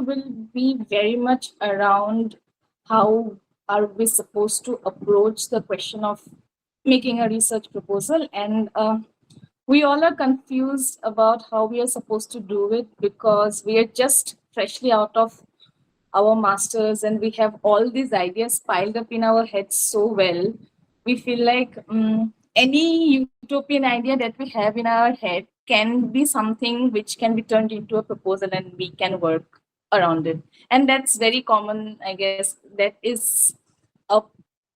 will be very much around how are we supposed to approach the question of making a research proposal, and we all are confused about how we are supposed to do it because we are just freshly out of our masters and we have all these ideas piled up in our heads so well. We feel like any utopian idea that we have in our head can be something which can be turned into a proposal and we can work around it. And that's very common, I guess. That is a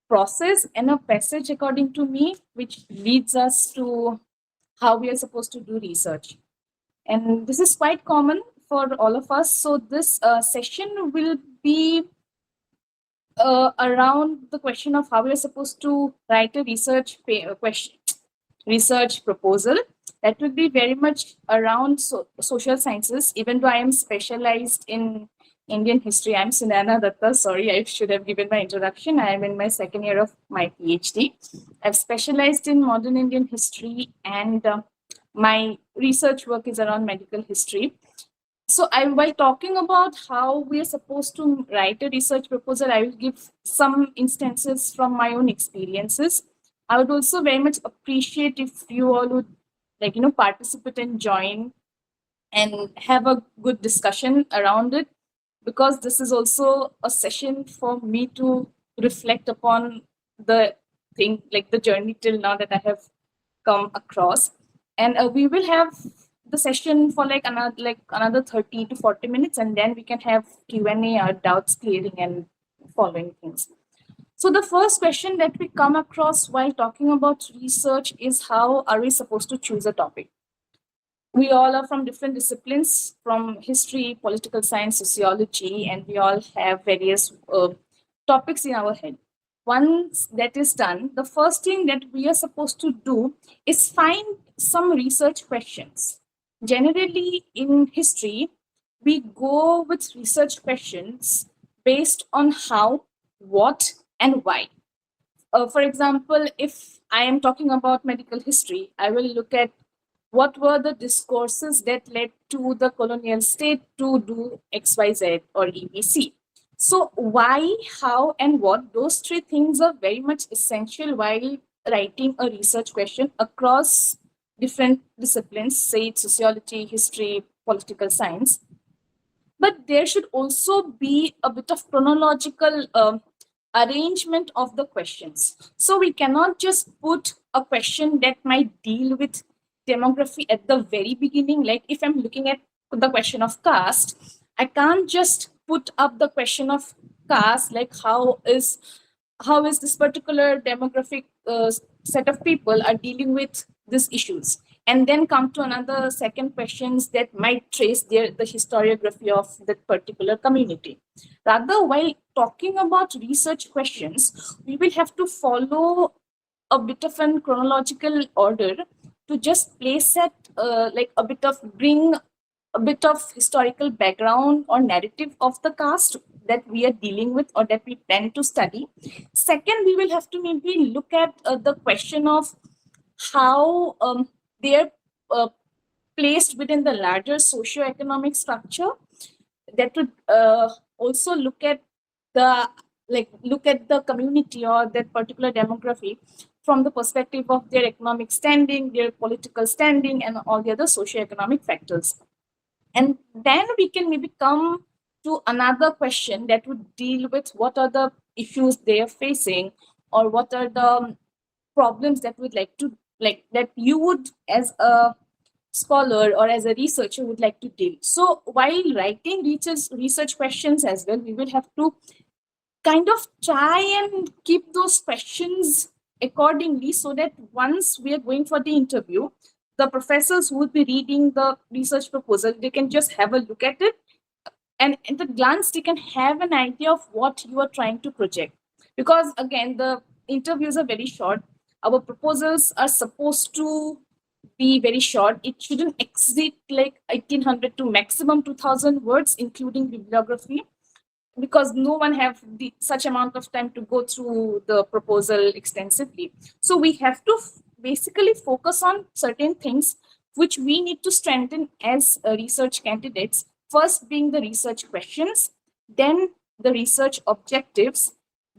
process and a passage, according to me, which leads us to how we are supposed to do research. And this is quite common for all of us. So this session will be around the question of how we are supposed to write a research proposal. That would be very much around social sciences. Even though I am specialized in Indian history, I'm Sunayana Datta. Sorry, I should have given my introduction. I am in my second year of my PhD. I've specialized in modern Indian history, and my research work is around medical history. So while talking about how we are supposed to write a research proposal, I will give some instances from my own experiences. I would also very much appreciate if you all would participate and join and have a good discussion around it, because this is also a session for me to reflect upon the thing, like the journey till now that I have come across. And we will have the session for another 30 to 40 minutes, and then we can have Q&A or doubts clearing and following things. So the first question that we come across while talking about research is, how are we supposed to choose a topic? We all are from different disciplines, from history, political science, sociology, and we all have various topics in our head. Once that is done, the first thing that we are supposed to do is find some research questions. Generally, in history, we go with research questions based on how, what, and why. For example, if I am talking about medical history, I will look at what were the discourses that led to the colonial state to do XYZ or EBC. So why, how, and what, those three things are very much essential while writing a research question across different disciplines, say it's sociology, history, political science. But there should also be a bit of chronological arrangement of the questions. So we cannot just put a question that might deal with demography at the very beginning. Like if I'm looking at the question of caste, I can't just put up the question of caste, like how is this particular demographic set of people are dealing with these issues, and then come to another second questions that might trace the historiography of that particular community. Rather, while talking about research questions, we will have to follow a bit of an chronological order to just place at bring a bit of historical background or narrative of the caste that we are dealing with or that we plan to study. Second, we will have to maybe look at the question of how they are placed within the larger socio-economic structure. That would also look at the community or that particular demography from the perspective of their economic standing, their political standing, and all the other socio-economic factors. And then we can maybe come to another question that would deal with what are the issues they are facing, or what are the problems that that you would, as a scholar or as a researcher, would like to deal. So while writing research questions as well, we will have to kind of try and keep those questions accordingly, so that once we are going for the interview, the professors who will be reading the research proposal, they can just have a look at it, and at a glance they can have an idea of what you are trying to project. Because again, the interviews are very short. Our proposals are supposed to be very short. It shouldn't exceed like 1800 to maximum 2000 words, including bibliography, because no one have such amount of time to go through the proposal extensively. So we have to basically focus on certain things which we need to strengthen as research candidates First being the research questions, then the research objectives,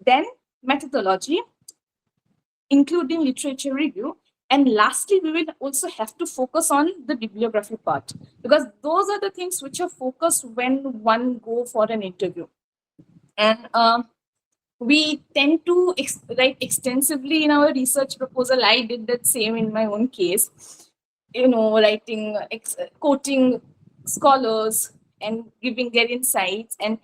then methodology, including literature review. And lastly, we will also have to focus on the bibliography part, because those are the things which are focused when one go for an interview. And we tend to write extensively in our research proposal. I did that same in my own case, writing, quoting scholars and giving their insights. And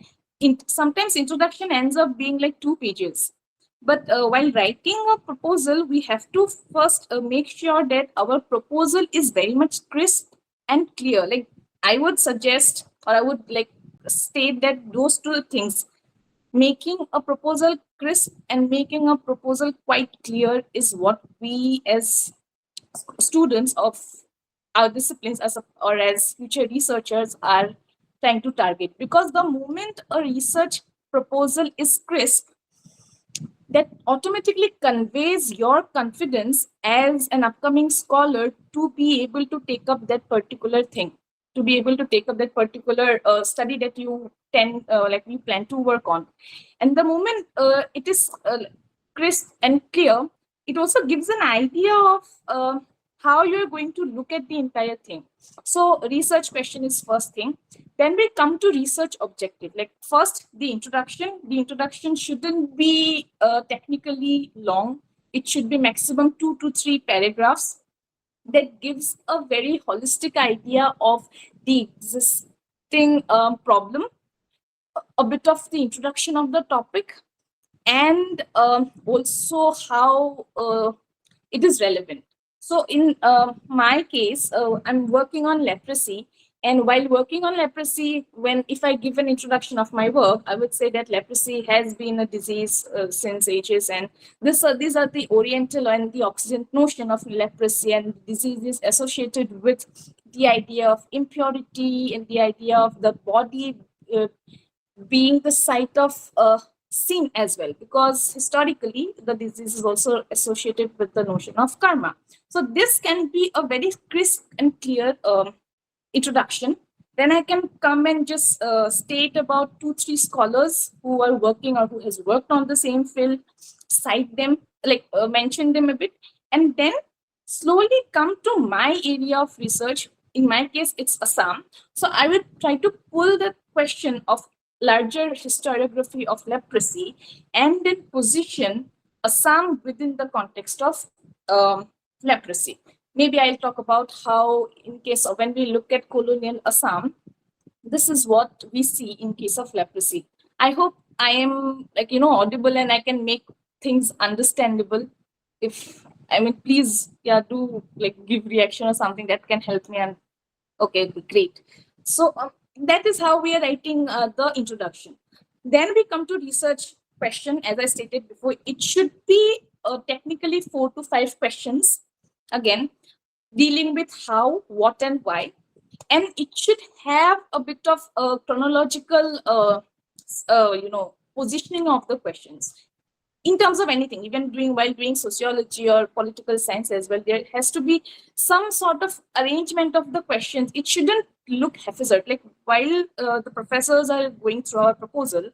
sometimes introduction ends up being like 2 pages. But while writing a proposal, we have to first make sure that our proposal is very much crisp and clear. Like, I would suggest, or I would like state that those two things, making a proposal crisp and making a proposal quite clear, is what we as students of our disciplines or as future researchers are trying to target. Because the moment a research proposal is crisp, that automatically conveys your confidence as an upcoming scholar to be able to take up that particular thing, to be able to take up that particular study that you you plan to work on. And the moment it is crisp and clear, it also gives an idea of how you're going to look at the entire thing. So research question is first thing. Then we come to research objective. Like, first, the introduction. The introduction shouldn't be technically long. It should be maximum 2 to 3 paragraphs that gives a very holistic idea of the existing problem, a bit of the introduction of the topic, and also how it is relevant. So in my case, I'm working on leprosy. And while working on leprosy, if I give an introduction of my work, I would say that leprosy has been a disease since ages. And these are the Oriental and the Occident notion of leprosy, and diseases associated with the idea of impurity and the idea of the body being the site of sin as well, because historically the disease is also associated with the notion of karma. So this can be a very crisp and clear introduction. Then I can come and just state about 2-3 scholars who are working or who has worked on the same field, cite them, mention them a bit, and then slowly come to my area of research. In my case, it's Assam. So I will try to pull the question of larger historiography of leprosy and then position Assam within the context of leprosy. Maybe I'll talk about how, in case of when we look at colonial Assam, this is what we see in case of leprosy. I hope I am audible and I can make things understandable. If please, do give reaction or something that can help me. And okay, great. So that is how we are writing the introduction. Then we come to research question. As I stated before, it should be technically 4 to 5 questions, again dealing with how, what, and why. And it should have a bit of chronological positioning of the questions. In terms of anything, even while doing sociology or political science as well, there has to be some sort of arrangement of the questions. It shouldn't look haphazard. Like, while the professors are going through our proposal,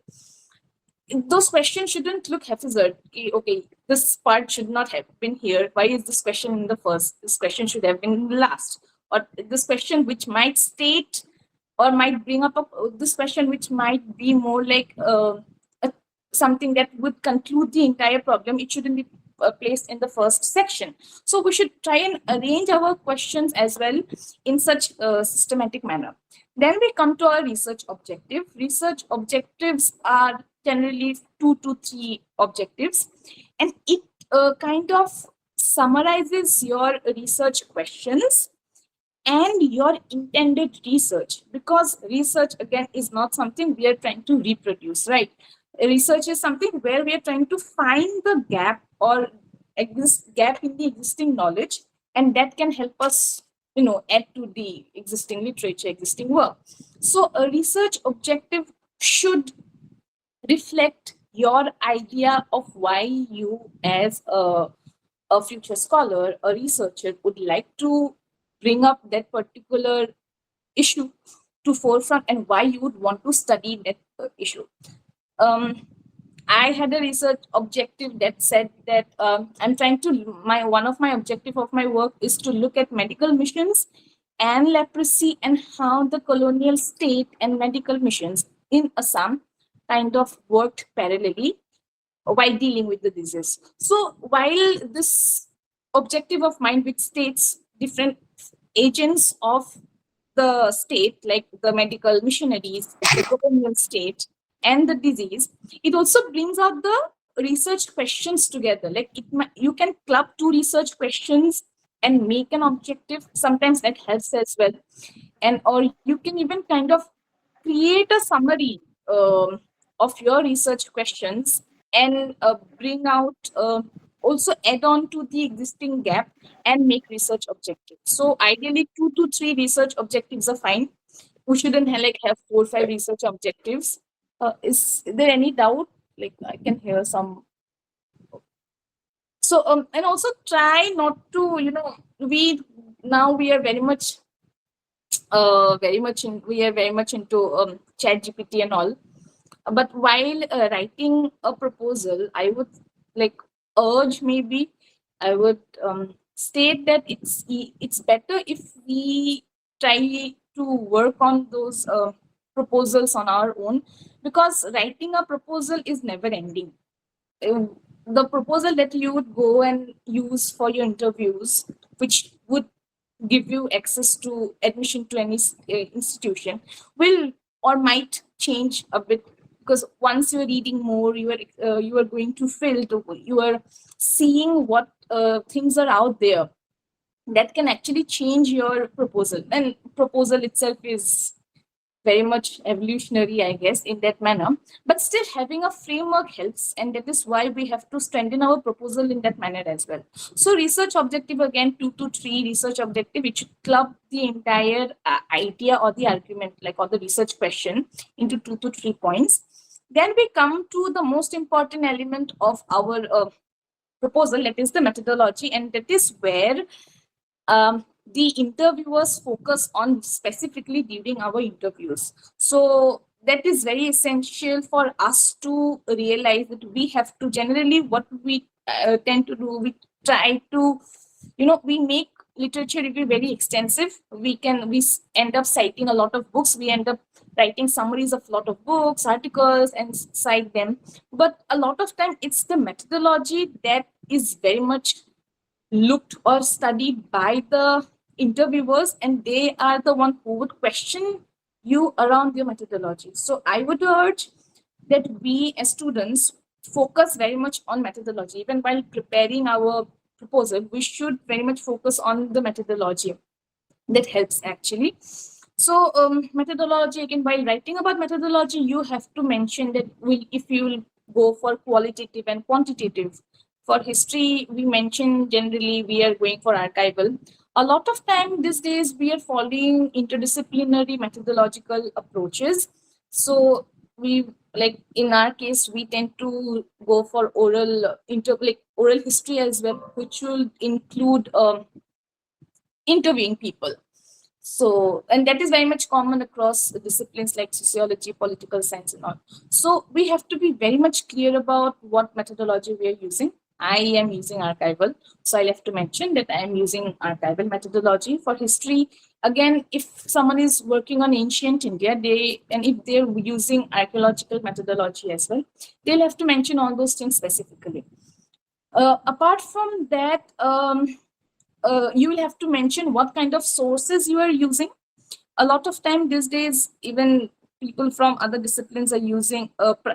those questions shouldn't look haphazard. Okay, this part should not have been here. Why is this question in the first? This question should have been in the last. Or this question which might state or might bring up this question which might be more like something that would conclude the entire problem. It shouldn't be placed in the first section. So we should try and arrange our questions as well in such a systematic manner. Then we come to our research objective. Research objectives are generally 2 to 3 objectives, and it kind of summarizes your research questions and your intended research, because research again is not something we are trying to reproduce, right? Research is something where we are trying to find the gap or gap in the existing knowledge, and that can help us add to the existing literature, existing work. So a research objective should reflect your idea of why you as a future scholar, a researcher, would like to bring up that particular issue to forefront and why you would want to study that issue. Um, I had a research objective that said that I'm trying to one of my objective of my work is to look at medical missions and leprosy and how the colonial state and medical missions in Assam kind of worked parallelly while dealing with the disease. So while this objective of mine, which states different agents of the state, like the medical missionaries, the colonial state, and the disease, it also brings out the research questions together. Like you can club two research questions and make an objective. Sometimes that helps as well, and or you can even kind of create a summary of your research questions and bring out also add on to the existing gap and make research objectives. So ideally 2 to 3 research objectives are fine. We shouldn't have 4 or 5 research objectives. Is there any doubt? Like I can hear some. So and also try not to, we are very much into chat GPT and all. But while writing a proposal, I would like urge, maybe I would state that it's better if we try to work on those proposals on our own, because writing a proposal is never ending. Uh, the proposal that you would go and use for your interviews, which would give you access to admission to any institution, will or might change a bit, because once you're reading more, you are going to you are seeing what things are out there that can actually change your proposal. And proposal itself is very much evolutionary, I guess, in that manner. But still, having a framework helps, and that is why we have to strengthen our proposal in that manner as well. So, research objective again, 2 to 3 research objective, which club the entire idea or the argument, like or the research question, into 2 to 3 points. Then we come to the most important element of our proposal, that is the methodology, and that is where the interviewers focus on specifically during our interviews. So that is very essential for us to realize that we have to generally, what we tend to do, we try to, we make literature review very extensive. We end up citing a lot of books. We end up writing summaries of a lot of books, articles, and cite them. But a lot of time, it's the methodology that is very much looked or studied by the interviewers, and they are the one who would question you around your methodology. So I would urge that we as students focus very much on methodology. Even while preparing our proposal, we should very much focus on the methodology. That helps actually. So methodology, again, while writing about methodology, you have to mention that if you will go for qualitative and quantitative. For history, we mention generally we are going for archival. A lot of time these days we are following interdisciplinary methodological approaches. So we, like in our case, we tend to go for oral history as well, which will include interviewing people. So, and that is very much common across disciplines like sociology, political science, and all. So we have to be very much clear about what methodology we are using. I am using archival, so I'll have to mention that I am using archival methodology. For history, again, if someone is working on ancient India, and if they're using archaeological methodology as well, they'll have to mention all those things specifically. Apart from that, you will have to mention what kind of sources you are using. A lot of time these days, even people from other disciplines are using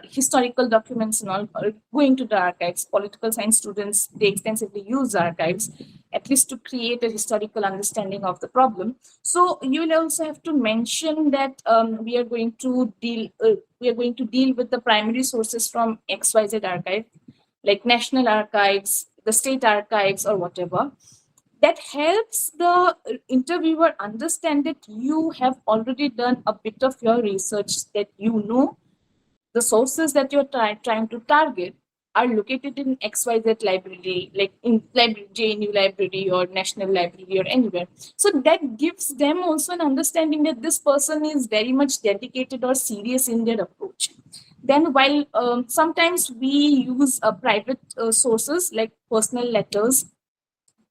historical documents and all, or going to the archives. Political science students, they extensively use archives, at least to create a historical understanding of the problem. So you will also have to mention that we are going to deal with the primary sources from XYZ archive, like National Archives, the state archives, or whatever. That helps the interviewer understand that you have already done a bit of your research, that you know the sources that you're trying to target are located in XYZ library, like in library, JNU library or National Library or anywhere. So that gives them also an understanding that this person is very much dedicated or serious in their approach. Then while sometimes we use private sources like personal letters,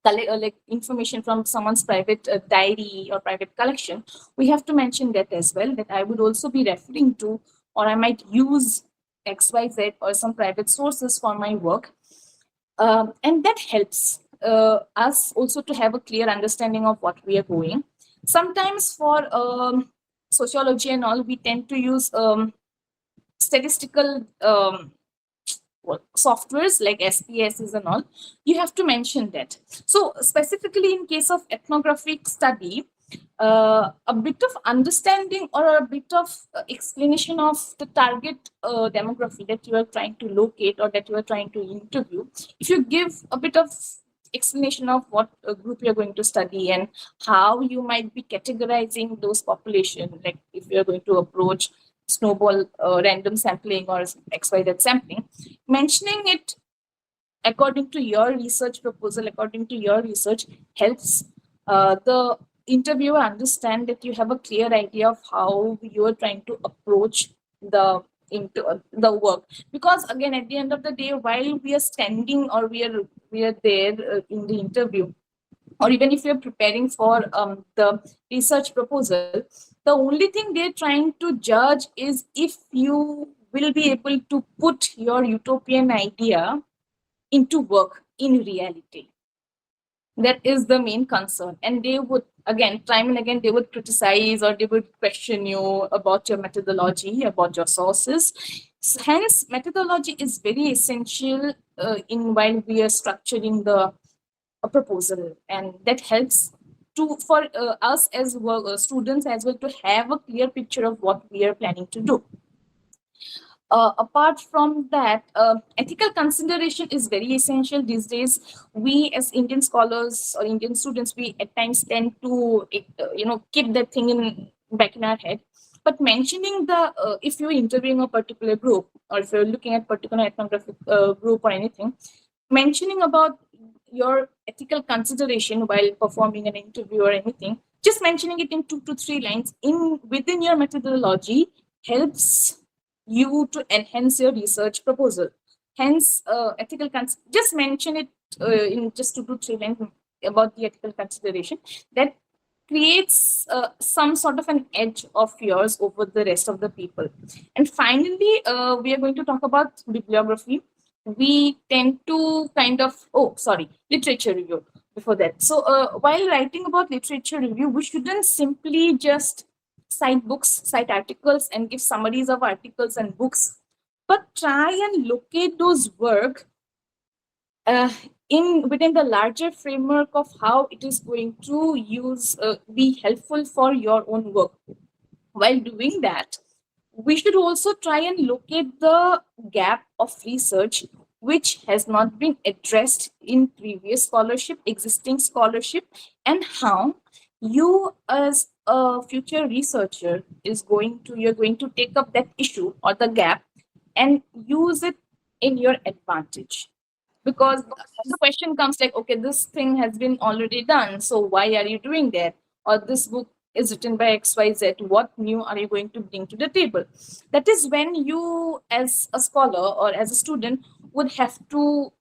like information from someone's private diary or private collection, we have to mention that as well, that I would also be referring to, or I might use XYZ or some private sources for my work. And that helps us also to have a clear understanding of what we are doing. Sometimes for sociology and all, we tend to use statistical softwares like SPSS and all. You have to mention that. So specifically in case of ethnographic study, a bit of understanding or a bit of explanation of the target demography that you are trying to locate or that you are trying to interview, if you give a bit of explanation of what group you're going to study and how you might be categorizing those population, like if you're going to approach snowball random sampling or XYZ sampling, mentioning it according to your research proposal, according to your research, helps the interviewer understand that you have a clear idea of how you are trying to approach the into the work. Because again, at the end of the day, while we are standing or we are there in the interview, or even if you're preparing for the research proposal, the only thing they're trying to judge is if you will be able to put your utopian idea into work in reality. That is the main concern. And they would, again, time and again, they would criticize or they would question you about your methodology, about your sources. Hence, methodology is very essential in while we are structuring the a proposal, and that helps to for us as students as well to have a clear picture of what we are planning to do. Apart from that, ethical consideration is very essential these days. We as Indian scholars or Indian students, we at times tend to keep that thing in back in our head. But mentioning the if you're interviewing a particular group or if you're looking at particular ethnographic group or anything, mentioning about your ethical consideration while performing an interview or anything, just mentioning it in 2 to 3 lines in within your methodology helps you to enhance your research proposal. Hence, just mention it in just 2 to 3 lines about the ethical consideration. That creates some sort of an edge of yours over the rest of the people. And finally, we are going to talk about bibliography. We tend to literature review before that. So while writing about literature review, we shouldn't simply just cite books, cite articles, and give summaries of articles and books, but try and locate those work in within the larger framework of how it is going to be helpful for your own work. While doing that, we should also try and locate the gap of research which has not been addressed in previous scholarship, existing scholarship, and how you as a future researcher you're going to take up that issue or the gap and use it in your advantage. Because the question comes like, okay, this thing has been already done, so why are you doing that? Or this book is written by XYZ, what new are you going to bring to the table? That is when you as a scholar or as a student would have to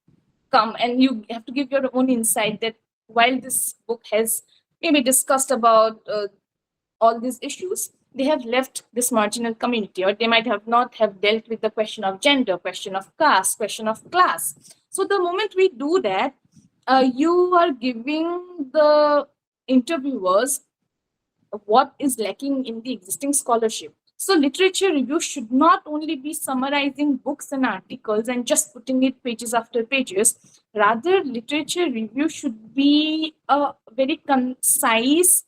come and you have to give your own insight that while this book has maybe discussed about all these issues, they have left this marginal community, or they might have not have dealt with the question of gender, question of caste, question of class. So the moment we do that, you are giving the interviewers what is lacking in the existing scholarship. So literature review should not only be summarizing books and articles and just putting it pages after pages. Rather, literature review should be a very concise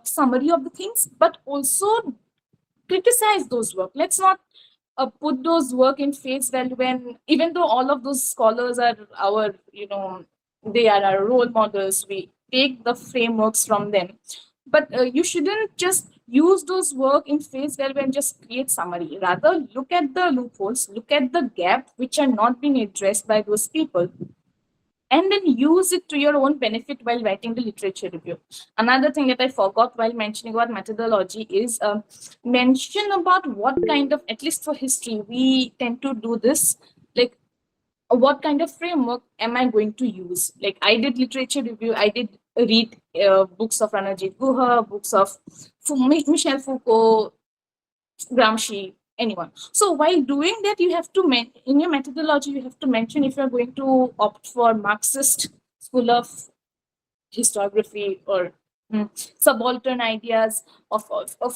summary of the things, but also criticize those work. Let's not put those work in face value, when even though all of those scholars are our, they are our role models, we take the frameworks from them. But you shouldn't just use those work in face value and just create summary. Rather, look at the loopholes, look at the gap which are not being addressed by those people, and then use it to your own benefit while writing the literature review. Another thing that I forgot while mentioning about methodology is mention about what kind of, at least for history, we tend to do this, like what kind of framework am I going to use? Like I did literature review, I did read books of Ranajit Guha, books of Michel Foucault, Gramsci, anyone. So while doing that, you have to, in your methodology, you have to mention if you're going to opt for Marxist school of historiography or subaltern ideas of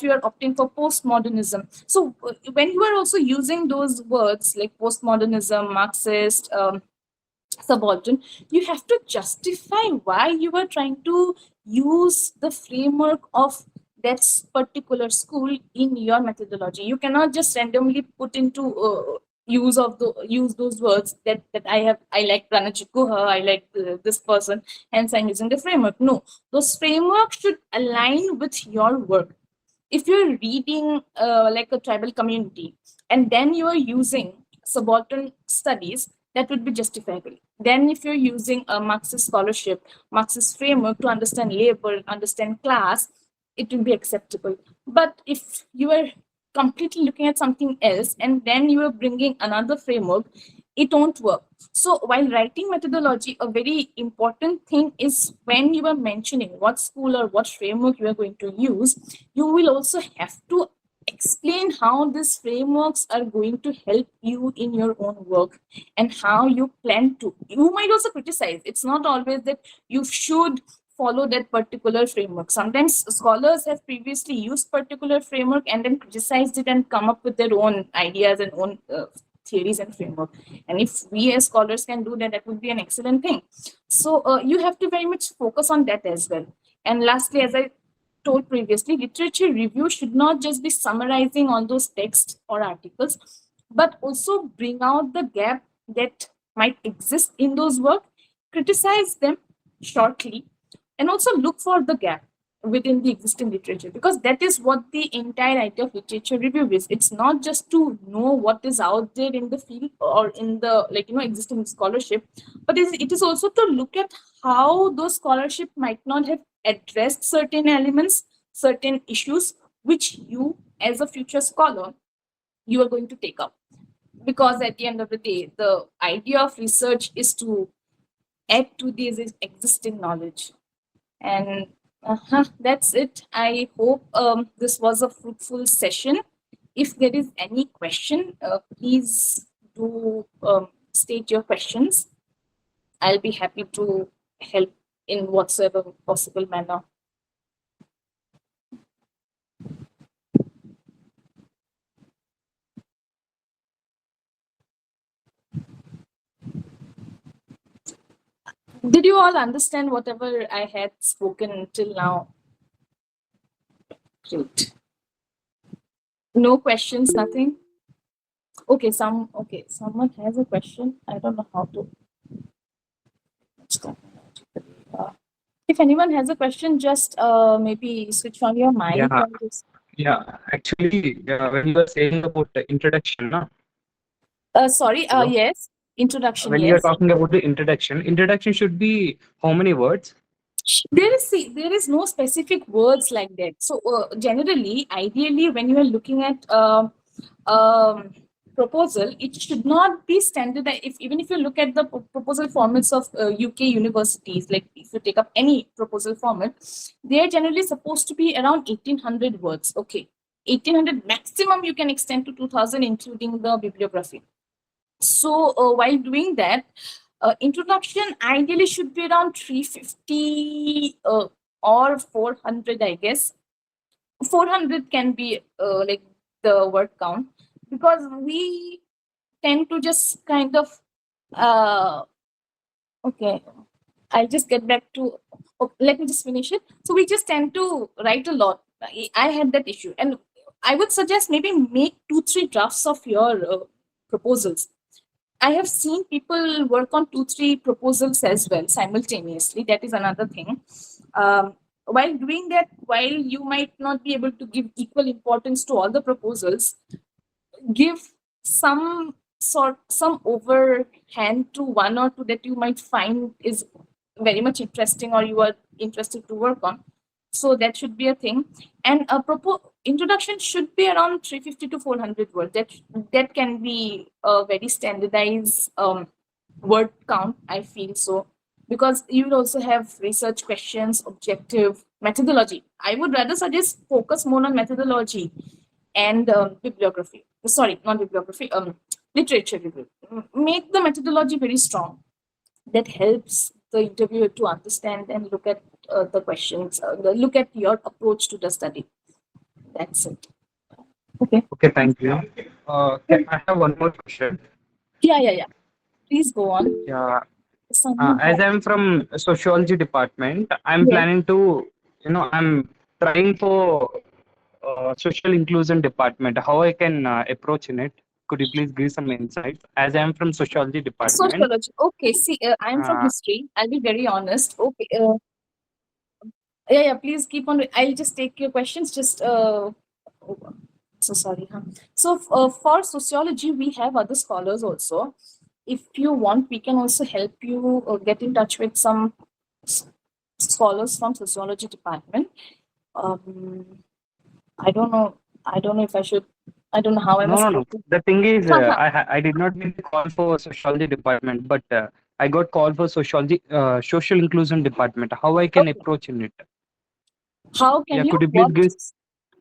you're opting for postmodernism. So when you are also using those words like postmodernism, Marxist, subaltern, you have to justify why you are trying to use the framework of that particular school in your methodology. You cannot just randomly put into use those words that I like Pranajit Guha, I like this person, hence I'm using the framework. No, those frameworks should align with your work. If you're reading like a tribal community and then you are using subaltern studies, that would be justifiable. Then if you're using a Marxist scholarship, Marxist framework to understand labor, understand class, it will be acceptable. But if you are completely looking at something else and then you are bringing another framework, it won't work. So while writing methodology, a very important thing is when you are mentioning what school or what framework you are going to use, you will also have to explain how these frameworks are going to help you in your own work and how you plan to. You might also criticize. It's not always that you should follow that particular framework. Sometimes scholars have previously used particular framework and then criticized it and come up with their own ideas and own theories and framework. And if we as scholars can do that, that would be an excellent thing. So you have to very much focus on that as well. And lastly, as I told previously, literature review should not just be summarizing all those texts or articles, but also bring out the gap that might exist in those work, criticize them shortly, and also look for the gap within the existing literature, because that is what the entire idea of literature review is. It's not just to know what is out there in the field or in the existing scholarship, but it is also to look at how those scholarship might not have addressed certain elements, certain issues, which you as a future scholar, you are going to take up. Because at the end of the day, the idea of research is to add to this existing knowledge. And that's it. I hope this was a fruitful session. If there is any question, please do state your questions. I'll be happy to help in whatsoever possible manner. Did you all understand whatever I had spoken till now? Great. No questions, nothing? Okay, someone has a question. I don't know how to. If anyone has a question, just maybe switch on your mic. Yeah. And just... Actually, when you were saying about the introduction, no? Sorry, yes. Introduction, when yes. you are talking about the introduction should be how many words? There is no specific words like that. So generally, ideally, when you are looking at proposal, it should not be standardized. Even if you look at the proposal formats of UK universities, like if you take up any proposal format, they are generally supposed to be around 1800 words. Okay, 1800 maximum you can extend to 2000, including the bibliography. So while doing that, introduction ideally should be around 350 or 400, I guess. 400 can be like the word count, because we tend to just kind of okay, I'll just get back to let me just finish it. So we just tend to write a lot. I had that issue, and I would suggest maybe make 2-3 drafts of your proposals. I have seen people work on 2-3 proposals as well simultaneously. That is another thing. while doing that, while you might not be able to give equal importance to all the proposals, give some overhand to one or two that you might find is very much interesting or you are interested to work on. So that should be a thing. And a introduction should be around 350 to 400 words. That can be a very standardized word count, I feel so, because you will also have research questions, objective, methodology. I would rather suggest focus more on methodology and bibliography. Sorry, not bibliography, literature review. Make the methodology very strong. That helps the interviewer to understand and look at the questions, look at your approach to the study. That's it. Okay. Okay, thank you. I have one more question. Yeah. Please go on. Yeah, Someone as has. I'm from sociology department, I'm Yes. planning to, I'm trying for social inclusion department. How I can approach in it? Could you please give some insights? As I'm from sociology department, Sociology. Okay. See, I'm from uh, history. I'll be very honest. Okay. Yeah. Please keep on. I'll just take your questions. Just so sorry. Huh? So for sociology, we have other scholars also. If you want, we can also help you get in touch with some scholars from sociology department. I don't know. I don't know if I should. I don't know how I no, was no, no. supposed to. The thing is, Huh, huh. I did not get the call for sociology department, but I got call for sociology social inclusion department. How I can Okay. approach in it? How Yeah, can you could you please what? give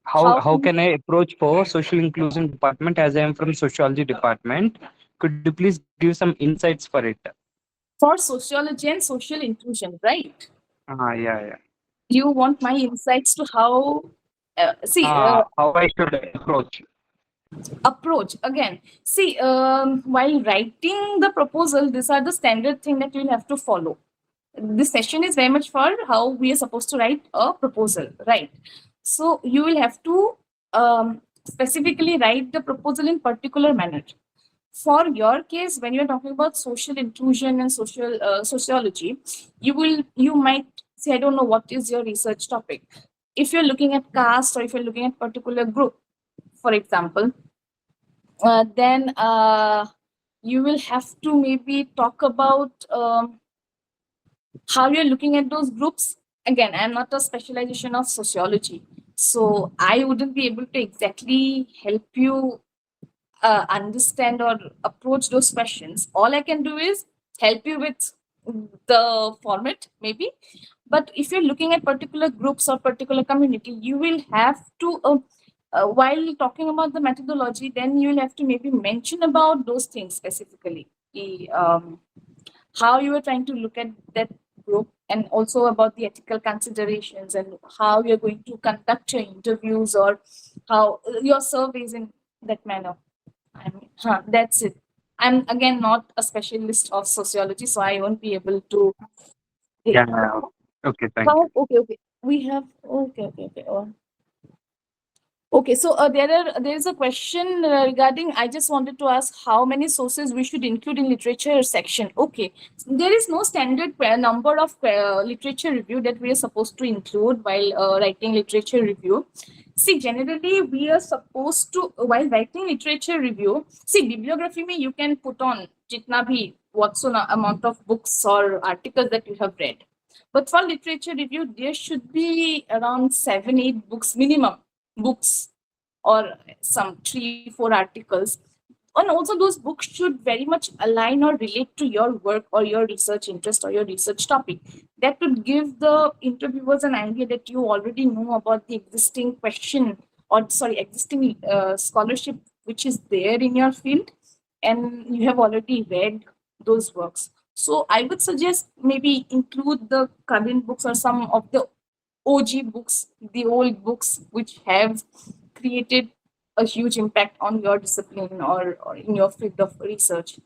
How how can you can I approach for social inclusion department as I am from sociology department? Could you please give some insights for it? for sociology and social inclusion, right? Yeah. You want my insights to how? See, How I should approach? approach again. See, while writing the proposal, these are the standard thing that you'll have to follow. This session is very much for how we are supposed to write a proposal, right? So you will have to specifically write the proposal in particular manner. For your case, when you're talking about social inclusion and social sociology, you might say, I don't know what is your research topic. If you're looking at caste or if you're looking at particular group, for example, then you will have to maybe talk about how you're looking at those groups. Again, I'm not a specialization of sociology, so I wouldn't be able to exactly help you understand or approach those questions. All I can do is help you with the format, maybe. But if you're looking at particular groups or particular community, you will have to, while talking about the methodology, then you will have to maybe mention about those things specifically. How you are trying to look at that group and also about the ethical considerations and how you're going to conduct your interviews or how your surveys in that manner. I mean, that's it. I'm again not a specialist of sociology, so I won't be able to. Yeah. Okay, thank you. Okay. We have okay. Okay, so there is a question regarding. I just wanted to ask how many sources we should include in literature section. Okay, there is no standard number of literature review that we are supposed to include while writing literature review. See, generally we are supposed to, while writing literature review. See, bibliography me you can put on jitna bhi whatsoever amount of books or articles that you have read. But for literature review, there should be around 7-8 books minimum books or some 3-4 articles, and also those books should very much align or relate to your work or your research interest or your research topic. That would give the interviewers an idea that you already know about the existing question or sorry existing scholarship which is there in your field, and you have already read those works. So I would suggest maybe include the current books or some of the OG books, the old books which have created a huge impact on your discipline or in your field of research.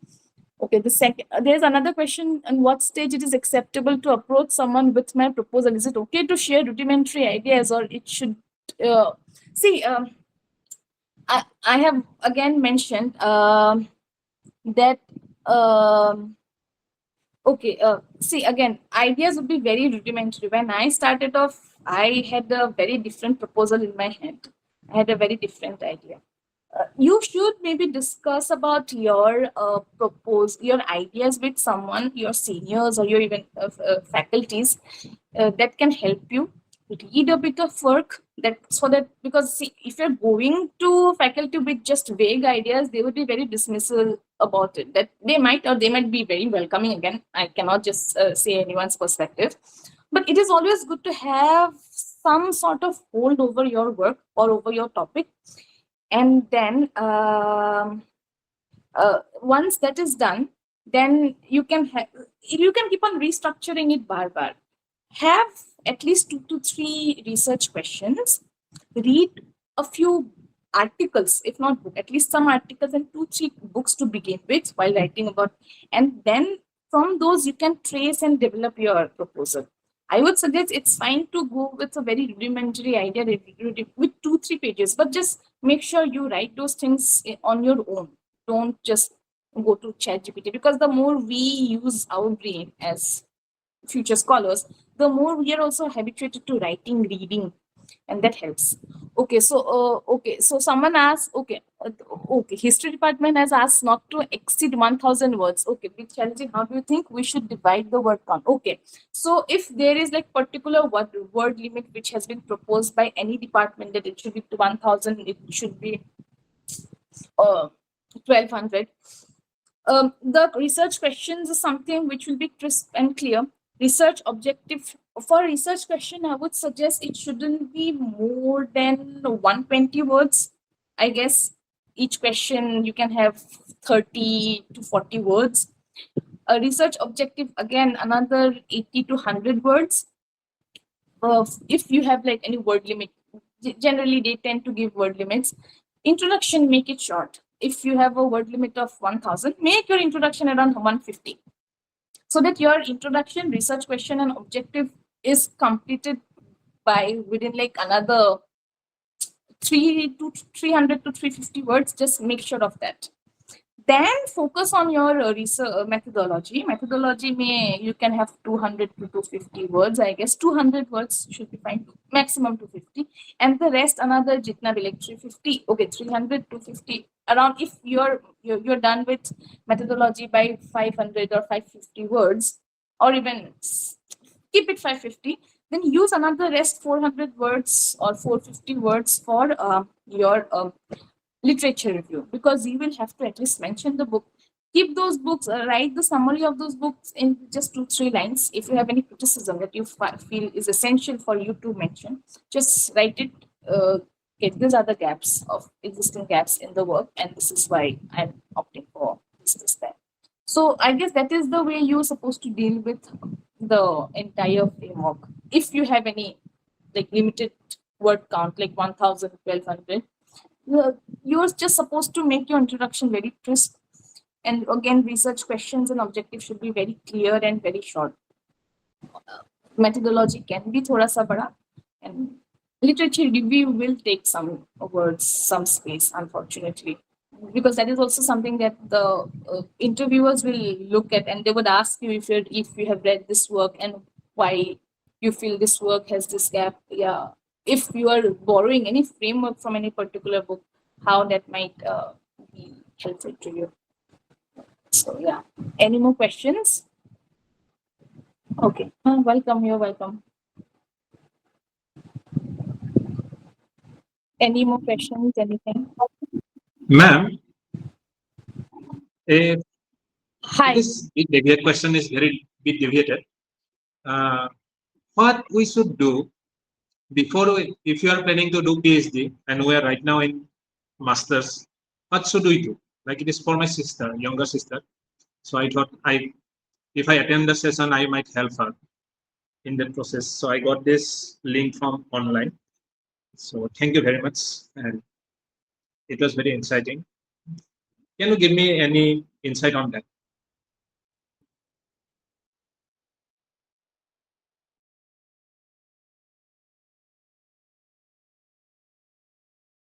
Okay, there's another question: on what stage it is acceptable to approach someone with my proposal? Is it okay to share rudimentary ideas, or it should see? I have again mentioned that. Okay, see again, ideas would be very rudimentary. When I started off I had a very different proposal in my head. I had a very different idea. You should maybe discuss about your your ideas with someone, your seniors or your even faculties that can help you read a bit of work, that so that, because see, if you're going to faculty with just vague ideas, they would be very dismissal about it. That they might, or they might be very welcoming. Again, I cannot just say anyone's perspective, but it is always good to have some sort of hold over your work or over your topic. And then once that is done, then you can keep on restructuring it bar. Have at least 2 to 3 research questions, read a few articles, if not book, at least some articles and 2 3 books to begin with while writing about, and then from those you can trace and develop your proposal. I would suggest it's fine to go with a very rudimentary idea with 2 3 pages, but just make sure you write those things on your own. Don't just go to ChatGPT, because the more we use our brain as future scholars, the more we are also habituated to writing, reading, and that helps. Okay, so someone asked, okay, history department has asked not to exceed 1000 words. Okay, big challenging. How do you think we should divide the word count? Okay, so if there is like particular word limit which has been proposed by any department, that it should be to 1000, it should be 1200. The research questions is something which will be crisp and clear. Research objective for research question, I would suggest it shouldn't be more than 120 words. I guess each question you can have 30 to 40 words. A research objective, again, another 80 to 100 words. If you have like any word limit, generally they tend to give word limits. Introduction, make it short. If you have a word limit of 1000, make your introduction around 150, so that your introduction, research question, and objective is completed by within like another 300 to 350 words. Just make sure of that. Then focus on your research methodology. Methodology may, you can have 200 to 250 words. I guess 200 words should be fine, maximum 250, and the rest another jitna bhi, like 350. Okay, 300 to 50 around. If you're done with methodology by 500 or 550 words, or even keep it 550, then use another rest 400 words or 450 words for your literature review, because you will have to at least mention the book. Keep those books, write the summary of those books in just 2 3 lines. If you have any criticism that you feel is essential for you to mention, just write it. Okay, these are the gaps of existing gaps in the work, and this is why I'm opting for this that. So I guess that is the way you're supposed to deal with the entire framework. If you have any like limited word count, like 1000, 1200, you're just supposed to make your introduction very crisp. And again, research questions and objectives should be very clear and very short. Methodology can be thoda sa bada, and literature review will take some words, some space, unfortunately, because that is also something that the interviewers will look at, and they would ask you if you have read this work and why you feel this work has this gap. Yeah, if you are borrowing any framework from any particular book, how that might be helpful to you. So yeah, any more questions? Okay, welcome. You're welcome. Any more questions? Anything? Ma'am, Hi. this bit deviated question is very bit deviated. What we should do before if you are planning to do PhD and we are right now in masters, what should we do? Like it is for my sister, younger sister. So I thought if I attend the session, I might help her in that process. So I got this link from online. So thank you very much, and it was very exciting. Can you give me any insight on that?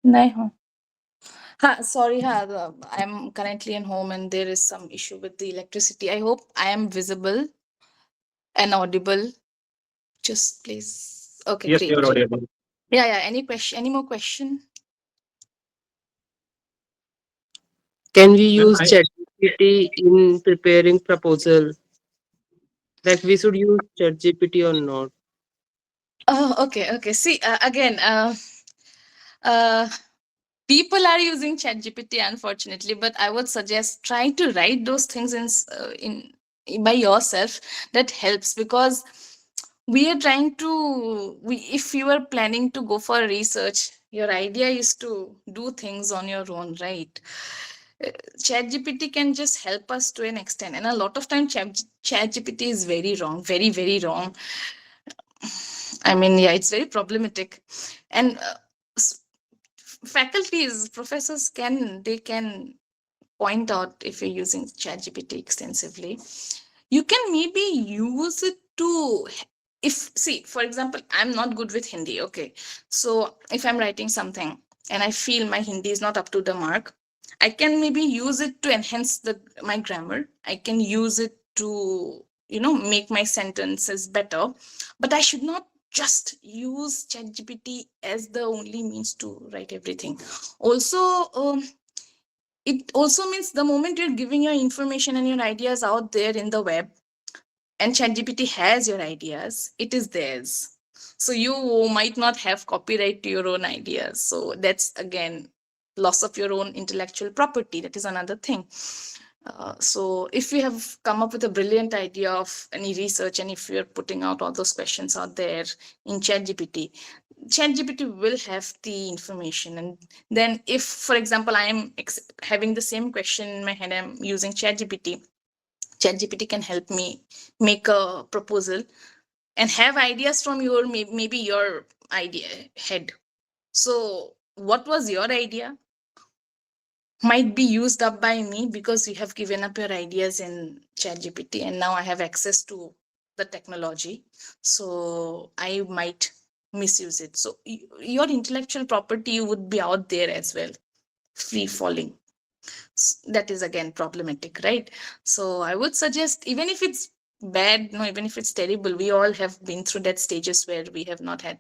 नहीं हूँ. Sorry, I'm currently in home and there is some issue with the electricity. I hope I am visible and audible. Just please Okay, Yes, great. you're audible. Yeah. Any question? Any more question? Can we use I- ChatGPT in preparing proposal? Like we should use ChatGPT or not? Oh, okay. See, again, uh, people are using ChatGPT, unfortunately, but I would suggest try to write those things in by yourself. That helps because we are trying to. If you are planning to go for research, your idea is to do things on your own, right? ChatGPT can just help us to an extent, and a lot of time ChatGPT is very wrong, very wrong. I mean, yeah, it's very problematic, and faculties, professors can point out if you're using ChatGPT extensively. You can maybe use it to, if see, for example, I'm not good with Hindi. Okay, so if I'm writing something and I feel my Hindi is not up to the mark, I can maybe use it to enhance my grammar. I can use it to make my sentences better, but I should not just use ChatGPT as the only means to write everything. Also, it also means the moment you're giving your information and your ideas out there in the web, and ChatGPT has your ideas, it is theirs. So you might not have copyright to your own ideas. So that's again loss of your own intellectual property. That is another thing. So if you have come up with a brilliant idea of any research, and if you're putting out all those questions out there in ChatGPT, ChatGPT will have the information. And then if, for example, I am having the same question in my head, I'm using ChatGPT. ChatGPT can help me make a proposal and have ideas from your maybe your idea head. So what was your idea might be used up by me because you have given up your ideas in ChatGPT, and now I have access to the technology. So I might misuse it. So your intellectual property would be out there as well, free falling. That is again problematic, right? So I would suggest, even if it's bad, no, even if it's terrible, we all have been through that stages where we have not had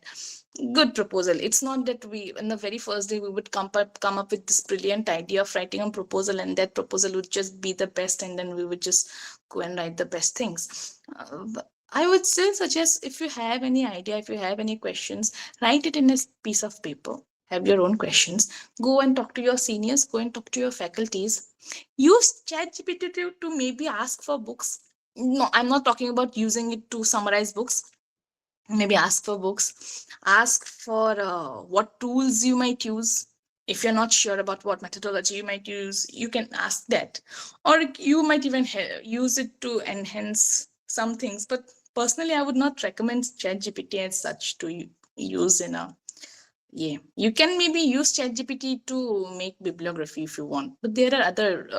good proposal. It's not that we, in the very first day, we would come up with this brilliant idea of writing a proposal, and that proposal would just be the best, and then we would just go and write the best things. I would still suggest, if you have any idea, if you have any questions, write it in a piece of paper. Have your own questions. Go and talk to your seniors. Go and talk to your faculties. Use ChatGPT to maybe ask for books. No, I'm not talking about using it to summarize books. Maybe ask for books. Ask for what tools you might use. If you're not sure about what methodology you might use, you can ask that. Or you might even use it to enhance some things. But personally, I would not recommend ChatGPT as such to use in a, yeah. You can maybe use ChatGPT to make bibliography if you want, but there are other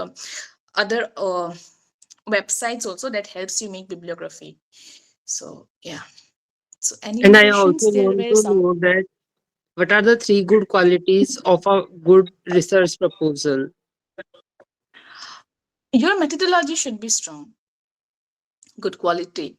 websites also that helps you make bibliography. So yeah. So any And more I questions? also There want were to some. know that what are the 3 good qualities of a good research proposal? Your methodology should be strong, good quality.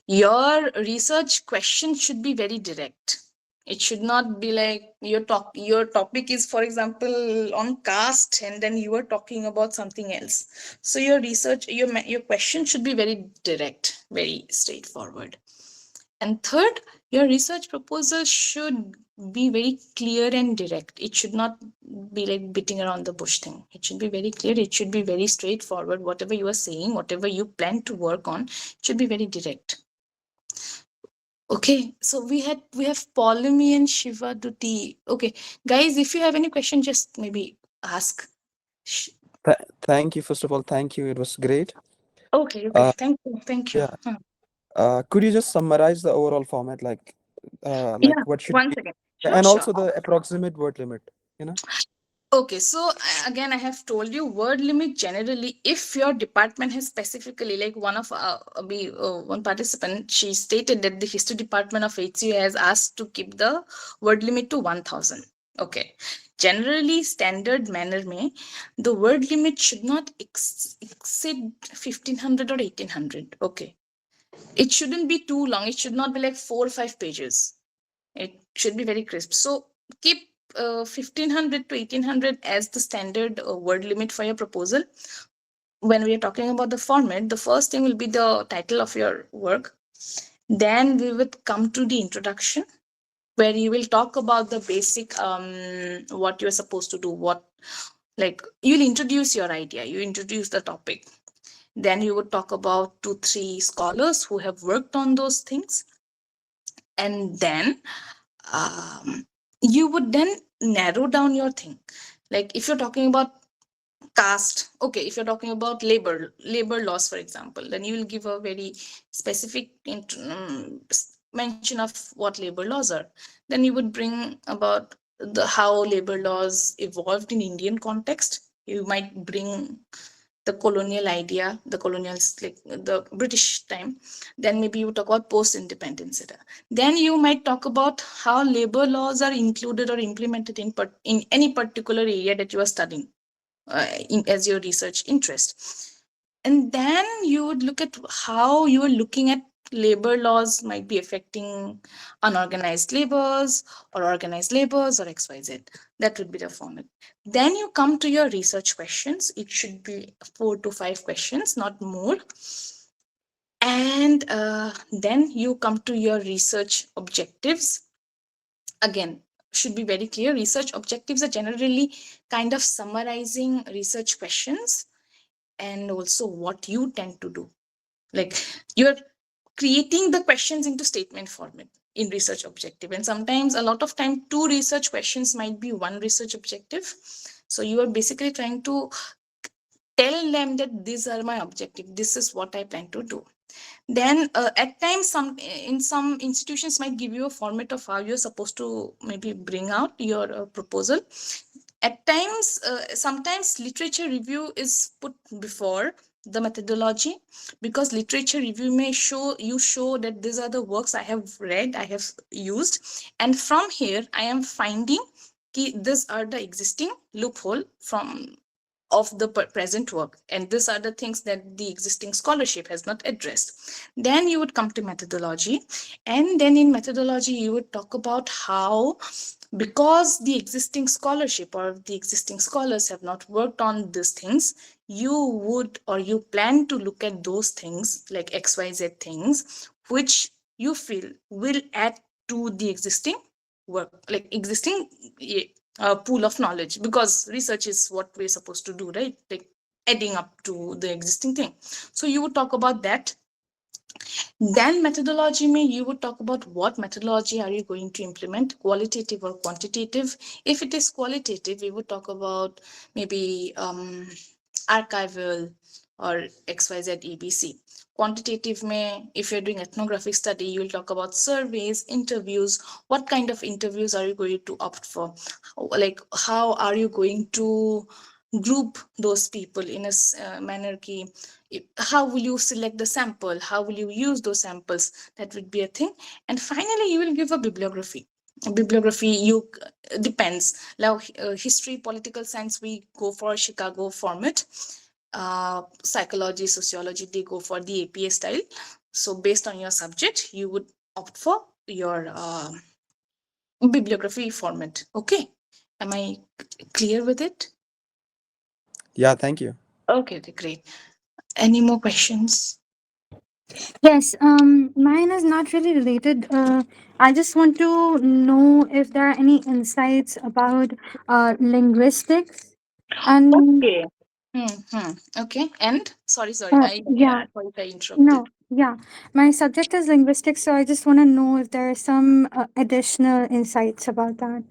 Your research question should be very direct. It should not be like your topic is, for example, on caste, and then you are talking about something else. So your research, your question should be very direct, very straightforward. And third, your research proposal should be very clear and direct. It should not be like beating around the bush thing. It should be very clear. It should be very straightforward. Whatever you are saying, whatever you plan to work on, should be very direct. Okay, so we have Polumi and Shiva Duti. Okay, guys, if you have any question, just maybe ask. Thank you. First of all, thank you. It was great. Okay, Uh, thank you. yeah. Could you just summarize the overall format, like Yeah, what should one be, second. and Sure. also the approximate word limit, you know? Okay, so again, I have told you word limit generally, if your department has specifically, like one participant, she stated that the history department of HCU has asked to keep the word limit to 1000. Okay, generally standard manner may, the word limit should not exceed 1500 or 1800. Okay, it shouldn't be too long. It should not be like 4 or 5 pages. It should be very crisp. So keep 1500 to 1800 as the standard word limit for your proposal. When we are talking about the format, the first thing will be the title of your work. Then we would come to the introduction, where you will talk about the basic what you're supposed to do, what, like, you'll introduce your idea, you introduce the topic. Then you would talk about 2-3 scholars who have worked on those things. And then you would then narrow down your thing. Like if you're talking about caste, okay, if you're talking about labor laws, for example, then you will give a very specific mention of what labor laws are. Then you would bring about the how labor laws evolved in Indian context. You might bring the colonial idea, the colonials, like the British time. Then maybe you talk about post-independence era. Then you might talk about how labor laws are included or implemented in any particular area that you are studying as your research interest. And then you would look at how you are looking at labor laws might be affecting unorganized laborers or organized laborers or XYZ. That would be the format. Then you come to your research questions. It should be 4 to 5 questions, not more. And then you come to your research objectives. Again, should be very clear. Research objectives are generally kind of summarizing research questions and also what you tend to do. Like you're creating the questions into statement format in research objective. And sometimes, a lot of time, 2 research questions might be 1 research objective. So you are basically trying to tell them that these are my objective. This is what I plan to do. Then at times, some institutions might give you a format of how you're supposed to maybe bring out your proposal. At times, sometimes literature review is put before the methodology, because literature review may show that these are the works I have read, I have used, and from here I am finding these are the existing loophole of the present work, and these are the things that the existing scholarship has not addressed. Then you would come to methodology, and then in methodology you would talk about how, because the existing scholarship or the existing scholars have not worked on these things, you would or you plan to look at those things, like XYZ things, which you feel will add to the existing work, like existing pool of knowledge, because research is what we're supposed to do, right? Like adding up to the existing thing. So you would talk about that. Then methodology you would talk about what methodology are you going to implement, qualitative or quantitative. If it is qualitative, we would talk about maybe archival or XYZ EBC. Quantitative if you're doing ethnographic study, you'll talk about surveys, interviews. What kind of interviews are you going to opt for? Like how are you going to group those people in a manner key? How will you select the sample? How will you use those samples? That would be a thing. And finally, you will give a bibliography. You depends. Now, history, political science, we go for Chicago format. Psychology, sociology, they go for the APA style. So based on your subject, you would opt for your bibliography format. Okay. Am I clear with it? Yeah, thank you. Okay, great. Any more questions? Yes, mine is not really related. I just want to know if there are any insights about linguistics and Okay. Okay. And sorry, yeah, sorry if I interrupted. no, yeah. My subject is linguistics, so I just want to know if there are some additional insights about that.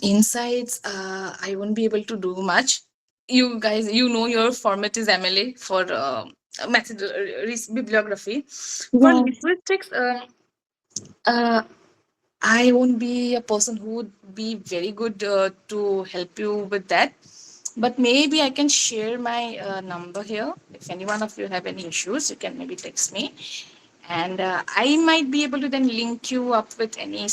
Insights, I won't be able to do much. You guys, your format is MLA for method bibliography. For Yeah. linguistics, I won't be a person who would be very good to help you with that. But maybe I can share my number here. If any one of you have any issues, you can maybe text me. And I might be able to then link you up with any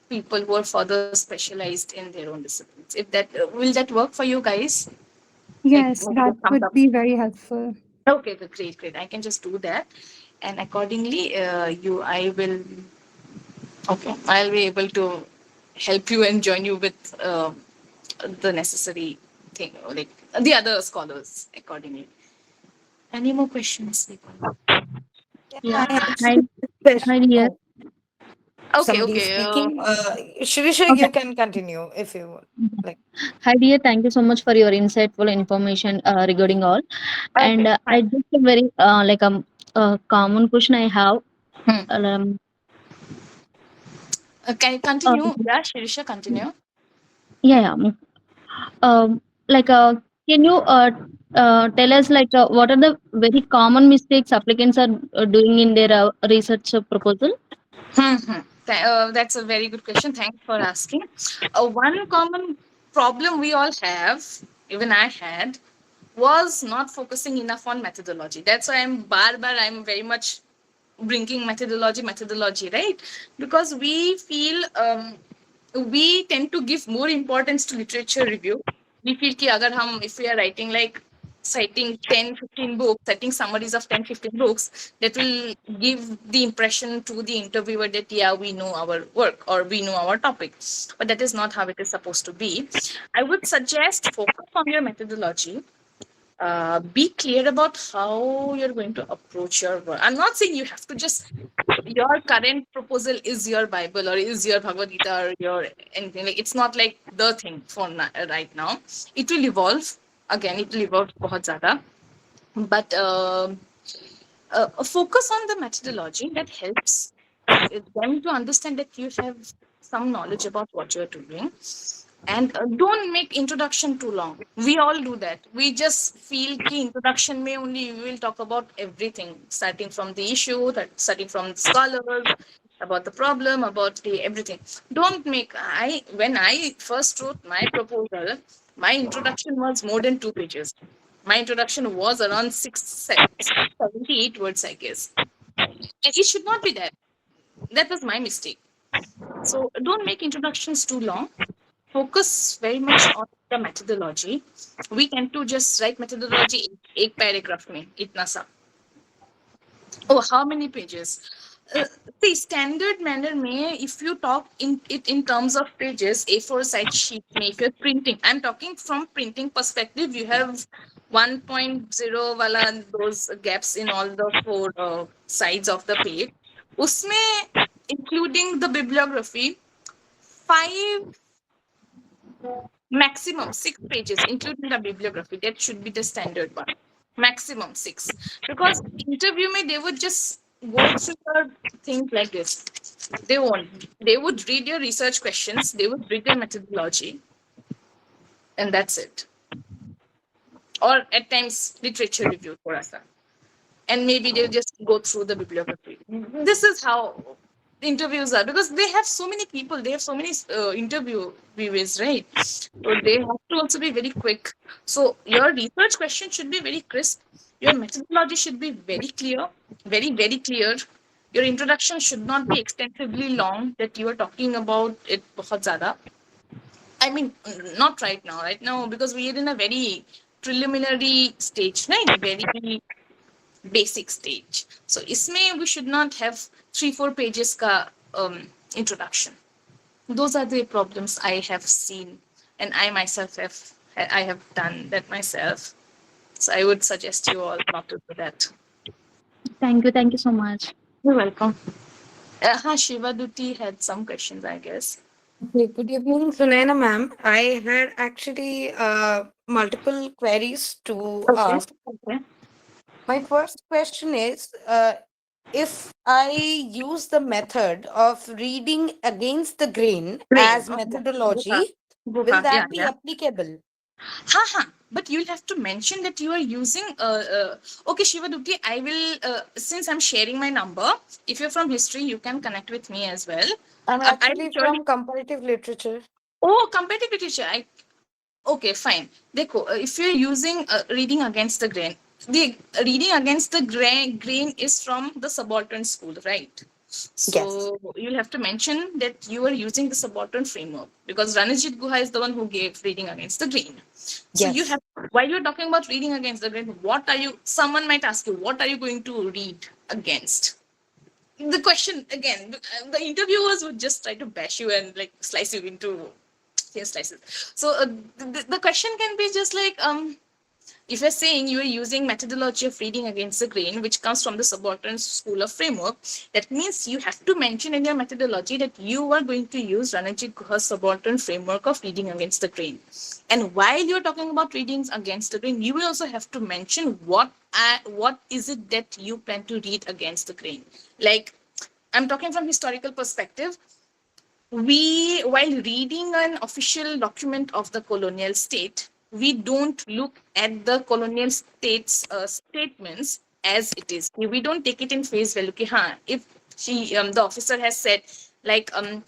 people who are further specialized in their own disciplines. If that will that work for you guys? Like Yes, maybe that just thumbs would up. be very helpful. Okay, great, great. I can just do that, and accordingly, I'll be able to help you and join you with the necessary thing, like the other scholars accordingly. Any more questions? Yeah, I hi, actually hi dear. oh, Okay, somebody okay. speaking. Shirisha, Okay. you can continue if you want. Like, Hi dear, thank you so much for your insightful information regarding all. And Okay, I fine. just a very a common question I have. Hmm. Um, Can you uh, continue? Yeah, Shirisha, continue. yeah, yeah. Um, like, can you tell us what are the very common mistakes applicants are doing in their research proposal? That's a very good question. Thanks for asking. One common problem we all have, even I had, was not focusing enough on methodology. That's why I'm very much bringing methodology, right? Because we feel we tend to give more importance to literature review. We feel कि अगर हम if we are writing like citing 10, 15 books, citing summaries of 10, 15 books, that will give the impression to the interviewer that yeah, we know our work or we know our topic. But that is not how it is supposed to be. I would suggest focus on your methodology. Be clear about how you're going to approach your work. I'm not saying you have to just your current proposal is your Bible or is your Bhagavad Gita or your anything. Like it's not like the thing for right now. It will evolve. Again, it will evolve बहुत ज़्यादा. But focus on the methodology that helps them to understand that you have some knowledge about what you're doing. And don't make introduction too long. We all do that. We just feel ki introduction may only we will talk about everything, starting from the issue, starting from the scholars, about the problem, about the everything. Don't make when I first wrote my proposal, my introduction was more than 2 pages. My introduction was around 78 words, I guess. And it should not be that. That was my mistake. So don't make introductions too long. Focus very much on the methodology. We tend to just write methodology एक paragraph में इतना सा. Oh, how many pages? The standard manner may, if you talk in it in terms of pages, A4 size sheet, may if you're printing, I'm talking from printing perspective, you have 1.0 wala those gaps in all the four sides of the page. Usme, including the bibliography, 5 maximum 6 pages, including the bibliography. That should be the standard one. Maximum 6. Because interview me, they would just go through your things like this. They won't. They would read your research questions, they would read your methodology, and that's it. Or at times literature review for us. And maybe they'll just go through the bibliography. This is how interviews are, because they have so many people, they have so many interviewees, right? So they have to also be very quick. So your research question should be very crisp. Your methodology should be very clear, very, very clear. Your introduction should not be extensively long that you are talking about it बहुत ज़्यादा. I mean, not right now. Right now, because we are in a very preliminary stage, right? Very basic stage. So isme we should not have 3-4 pages ka introduction. Those are the problems I have seen, and I myself have done that myself. So I would suggest you all not to do that. Thank you so much. You're welcome. Shiva Duty had some questions, I guess. okay, good evening, Sunayana ma'am. I had actually multiple queries to Okay. ask. Okay. My first question is, if I use the method of reading against the grain Rain. as Okay. methodology, will Yeah, that be yeah. applicable? But you'll have to mention that you are using okay, Shiva Duty, I will since I'm sharing my number, if you're from history, you can connect with me as well. I'm I will actually surely. from comparative literature. Oh, comparative literature. Okay, fine. Dekho, if you're using reading against the grain, the reading against the grain is from the subaltern school, right? So you'll have to mention that you are using the subaltern framework, because Ranajit Guha is the one who gave reading against the grain. So you have, while you're talking about reading against the grain, what are you, someone might ask you, what are you going to read against? The question again, the interviewers would just try to bash you and like slice you into thin slices. So the question can be just like, if you're saying you are using methodology of reading against the grain, which comes from the subaltern school of framework, that means you have to mention in your methodology that you are going to use Ranajit Guha's subaltern framework of reading against the grain. And while you're talking about readings against the grain, you will also have to mention what is it that you plan to read against the grain. Like, I'm talking from historical perspective. We, while reading an official document of the colonial state, we don't look at the colonial state's statements as it is. We don't take it in face value. If the officer has said, like, a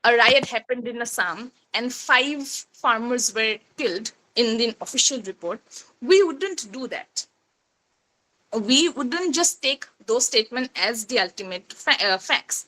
riot happened in Assam and 5 farmers were killed in the official report, we wouldn't do that. We wouldn't just take those statements as the ultimate facts.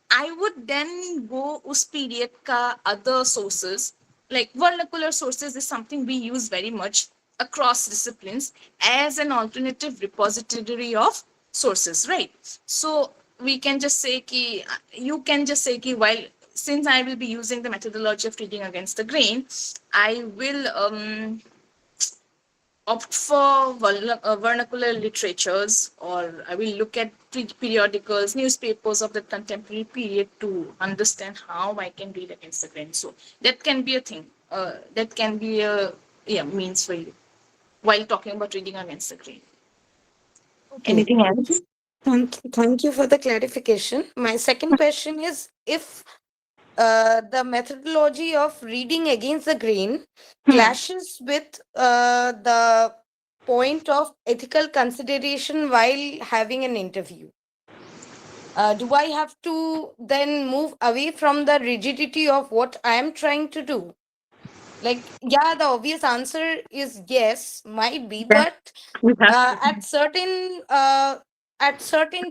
I would then go us period ka other sources, like vernacular sources is something we use very much across disciplines as an alternative repository of sources, right? So we can just say ki, you can just say ki, while since I will be using the methodology of reading against the grain, I will opt for vernacular literatures, or I will look at periodicals, newspapers of the contemporary period to understand how I can read against the grain. So that can be a thing. That can be a means for you while talking about reading against the grain. Anything else? Thank you for the clarification. My second question is, if the methodology of reading against the grain clashes with the point of ethical consideration while having an interview, do I have to then move away from the rigidity of what I am trying to do? Like, yeah, the obvious answer is yes, might be, but at certain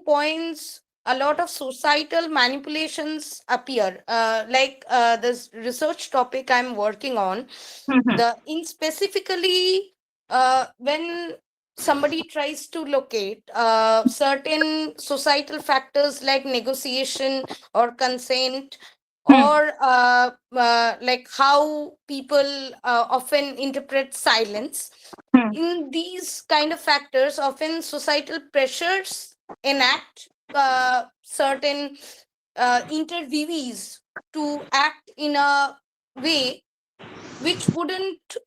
points, a lot of societal manipulations appear. Like this research topic I'm working on, the in specifically when somebody tries to locate certain societal factors like negotiation or consent, or like how people often interpret silence. In these kind of factors, often societal pressures enact certain interviewees to act in a way which wouldn't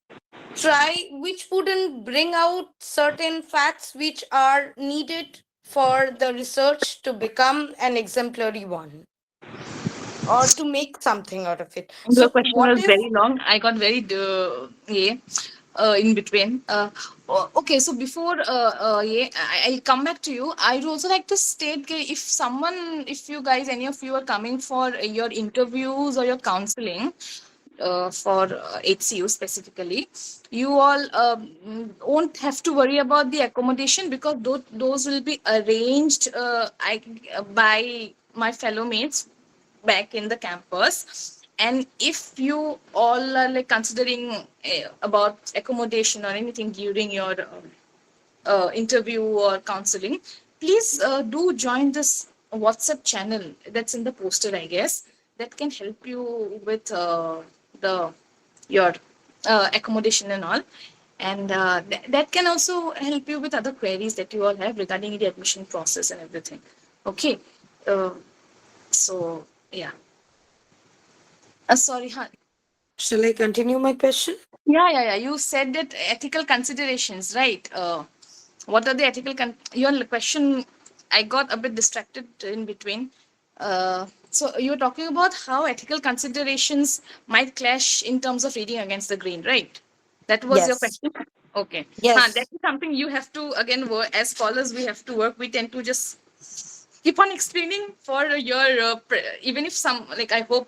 bring out certain facts which are needed for the research to become an exemplary one, or to make something out of it. The So question what was if very long. I got very in between. Okay, so before I'll come back to you. I'd also like to state that if you guys, any of you are coming for your interviews or your counseling, for HCU specifically, you all won't have to worry about the accommodation, because those will be arranged by my fellow mates back in the campus. And if you all are like considering about accommodation or anything during your interview or counseling, please do join this WhatsApp channel that's in the poster, I guess. That can help you with the your accommodation and all. And that can also help you with other queries that you all have regarding the admission process and everything. Okay. So, yeah. Sorry, huh? shall I continue my question? Yeah. You said that ethical considerations, right? What are the ethical your question? I got a bit distracted in between. So you're talking about how ethical considerations might clash in terms of reading against the grain, right? That was your Yes. question. Okay. Yes. That is something you have to again work as scholars. We have to work. We tend to just keep on explaining for your even if some, like, I hope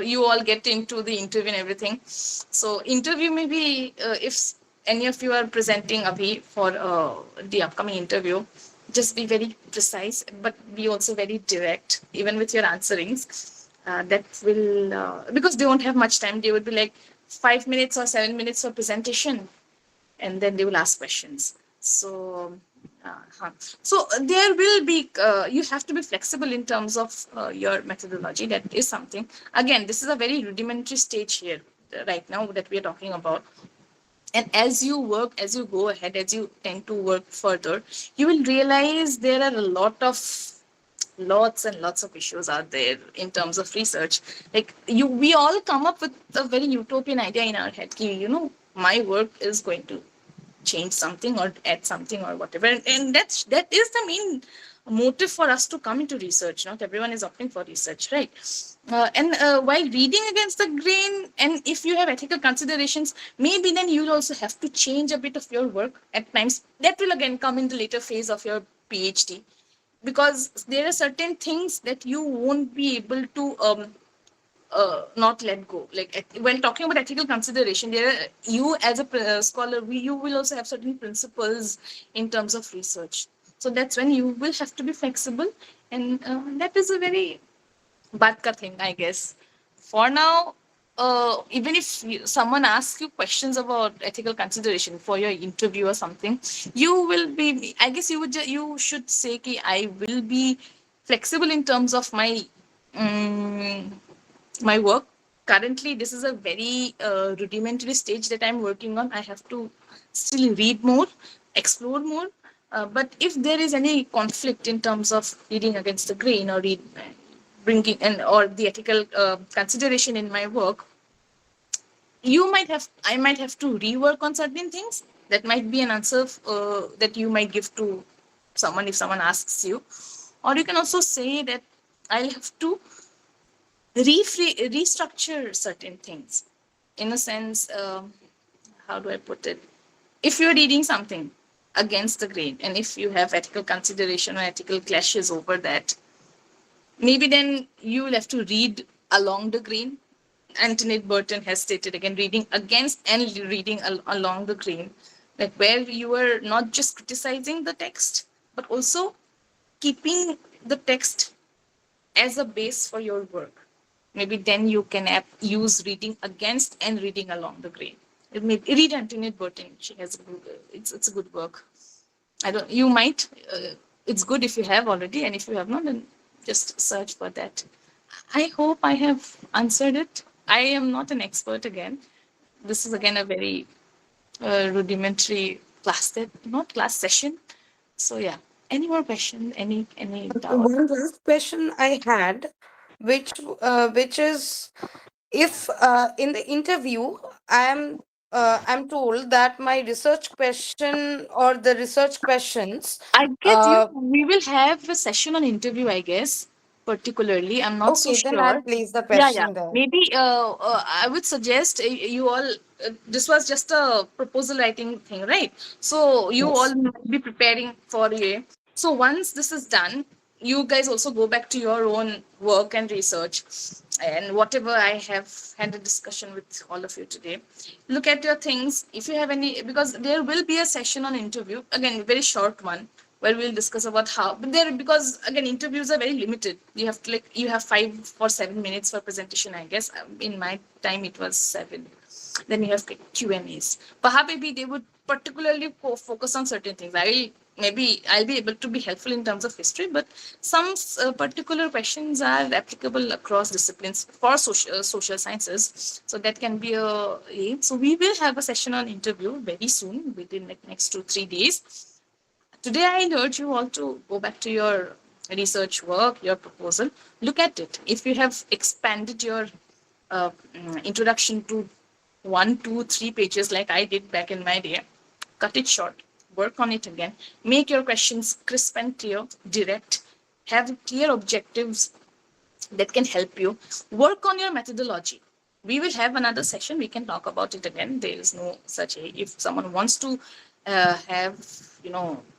you all get into the interview and everything. So interview, maybe if any of you are presenting Abhi for the upcoming interview, just be very precise, but be also very direct, even with your answerings. That will, because they won't have much time, they would be like 5 minutes or 7 minutes for presentation, and then they will ask questions. So, there will be, you have to be flexible in terms of your methodology. That is something. Again, this is a very rudimentary stage here right now that we are talking about. And as you work, as you go ahead, as you tend to work further, you will realize there are a lots and lots of issues out there in terms of research. Like we all come up with a very utopian idea in our head. My work is going to change something or add something or whatever, and that is the main motive for us to come into research. Not everyone is opting for research, right? And while reading against the grain, and if you have ethical considerations, maybe then you'll also have to change a bit of your work at times. That will again come in the later phase of your PhD, because there are certain things that you won't be able to not let go. Like when talking about ethical consideration, you as a scholar, you will also have certain principles in terms of research. So that's when you will have to be flexible, and that is a very badka thing, I guess. For now, even if someone asks you questions about ethical consideration for your interview or something, you will be. I guess you should say, "Ki I will be flexible in terms of my work. Currently, this is a very rudimentary stage that I'm working on. I have to still read more, explore more. But if there is any conflict in terms of reading against the grain or bringing or the ethical consideration in my work, I might have to rework on certain things. That might be an answer that you might give to someone if someone asks you, or you can also say that I'll have to restructure certain things. In a sense, how do I put it? If you're reading something against the grain, and if you have ethical consideration or ethical clashes over that, maybe then you will have to read along the grain. Anthony Burton has stated again, reading against and reading along the grain, like where you are not just criticizing the text, but also keeping the text as a base for your work. Maybe then you can use reading against and reading along the grain. Read Anthony Burton. She has it's a good work. You might, it's good if you have already, and if you have not, then just search for that. I hope I have answered it. I am not an expert again. This is again a very rudimentary class session. So yeah, any more question? Any doubt? One last question I had, which is, if in the interview I'm told that my research question or the research questions, I get you. uh, We will have a session on interview, I guess, particularly. I'm not so okay, then I'll sure. place the Yeah. question there. Maybe I would suggest you all, this was just a proposal writing thing, right? So you all Yes. might be preparing for a. So once this is done, you guys also go back to your own work and research, and whatever I have had a discussion with all of you today. Look at your things. If you have any, because there will be a session on interview, again, very short one, where we'll discuss about how, but there, because again, interviews are very limited. You have to you have 5 or 7 minutes for presentation, I guess. In my time, it was 7. Then you have Q&As. Perhaps maybe they would particularly focus on certain things. I'll be able to be helpful in terms of history, but some particular questions are applicable across disciplines for social sciences. So that can be a. So we will have a session on interview very soon, within like next 2-3 days. Today, I urge you all to go back to your research work, your proposal, look at it. If you have expanded your introduction to 1, 2, 3 pages like I did back in my day, cut it short, work on it again, make your questions crisp and clear, direct, have clear objectives that can help you, work on your methodology. We will have another session, we can talk about it again. There is no such if someone wants to have,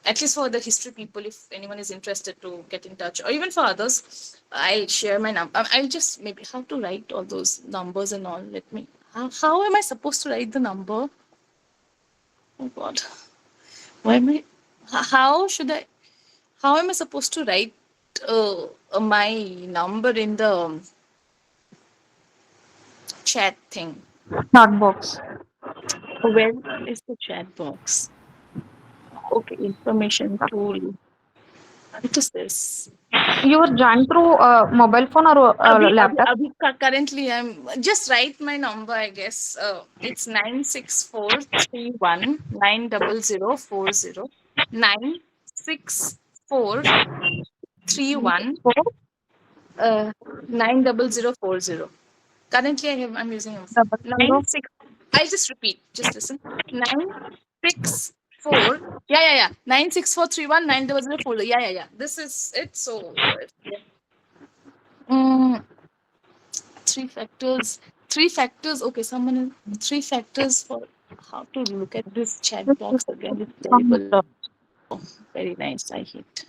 at least for the history people, if anyone is interested to get in touch, or even for others, I'll share my number. I'll just maybe how to write all those numbers and all. Let me, how am I supposed to write the number? Oh God, why am I, how should I, how am I supposed to write my number in the chat thing? Chat box. Where is the chat box? Okay, information tool. What is this? You are joined through mobile phone or laptop? Currently, I'm just write my number. I guess it's 96431 90040 96431 90040. Currently, I'm using a phone. 96. I'll just repeat. Just listen. 964. Yeah. 96431 90040. Yeah. This is it. So, yeah. Three factors. Okay, someone. Three factors for how to look at this chat box again. It's terrible. Very nice. I hate.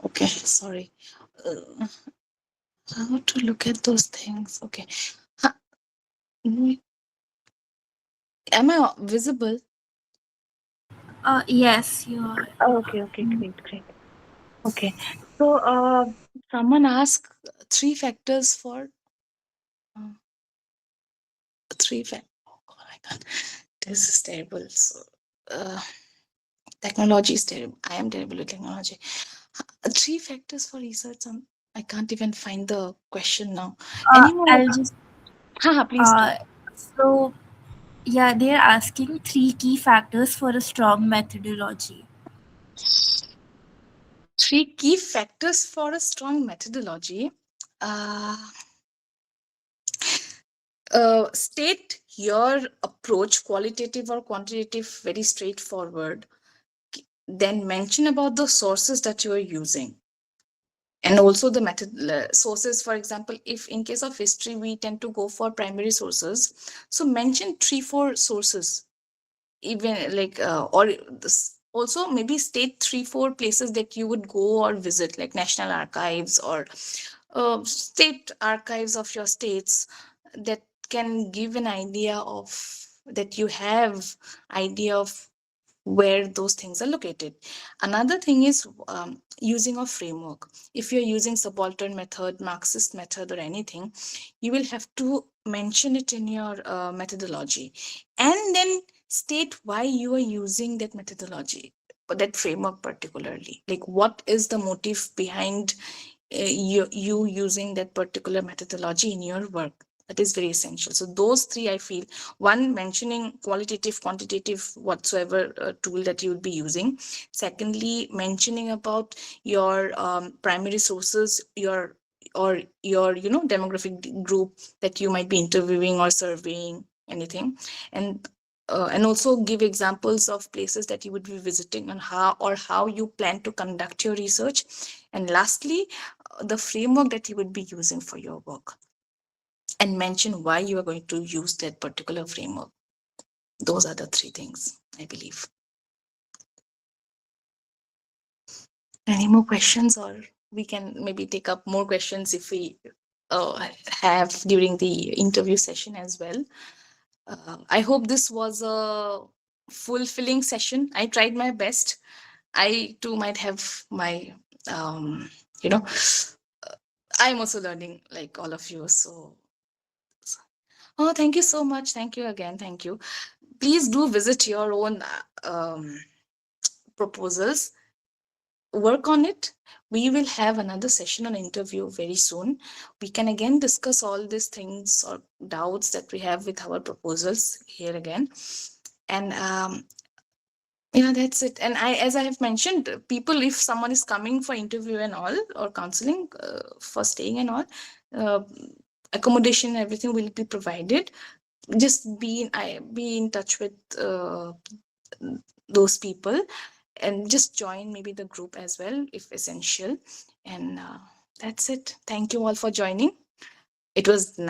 Okay, sorry. How to look at those things? Okay. Huh. Am I visible? Yes, you are. Okay, great. Okay, so someone asked three factors for three fact. Oh God, I can't. This is terrible. So, technology is terrible. I am terrible with technology. Three factors for research. I can't even find the question now. Anyone? I'll just. Please do. So, yeah, they're asking 3 key factors for a strong methodology. 3 key factors for a strong methodology. State your approach, qualitative or quantitative, very straightforward. Then mention about the sources that you are using. And also the method sources, for example, if in case of history, we tend to go for primary sources. So mention 3-4 sources, even like, or this, also maybe state 3-4 places that you would go or visit, like National Archives or state archives of your states, that can give an idea of that you have idea of where those things are located. Another thing is using a framework. If you're using subaltern method, Marxist method, or anything, you will have to mention it in your methodology, and then state why you are using that methodology or that framework particularly. Like, what is the motive behind you using that particular methodology in your work? That is very essential. So those three, I feel, one, mentioning qualitative, quantitative, whatsoever tool that you will be using. Secondly, mentioning about your primary sources, your demographic group that you might be interviewing or surveying, anything. And also give examples of places that you would be visiting and how you plan to conduct your research. And lastly, the framework that you would be using for your work, and mention why you are going to use that particular framework. Those are the three things, I believe. Any more questions, or we can maybe take up more questions if we have during the interview session as well. I hope this was a fulfilling session. I tried my best. I too might have my, I'm also learning like all of you. So, oh, thank you so much. Thank you again. Thank you. Please do visit your own proposals. Work on it. We will have another session on interview very soon. We can again discuss all these things or doubts that we have with our proposals here again. And that's it. And as I have mentioned, people, if someone is coming for interview and all, or counseling for staying and all, accommodation and everything will be provided. Just be in touch with those people, and just join maybe the group as well if essential. And that's it. Thank you all for joining. It was nice.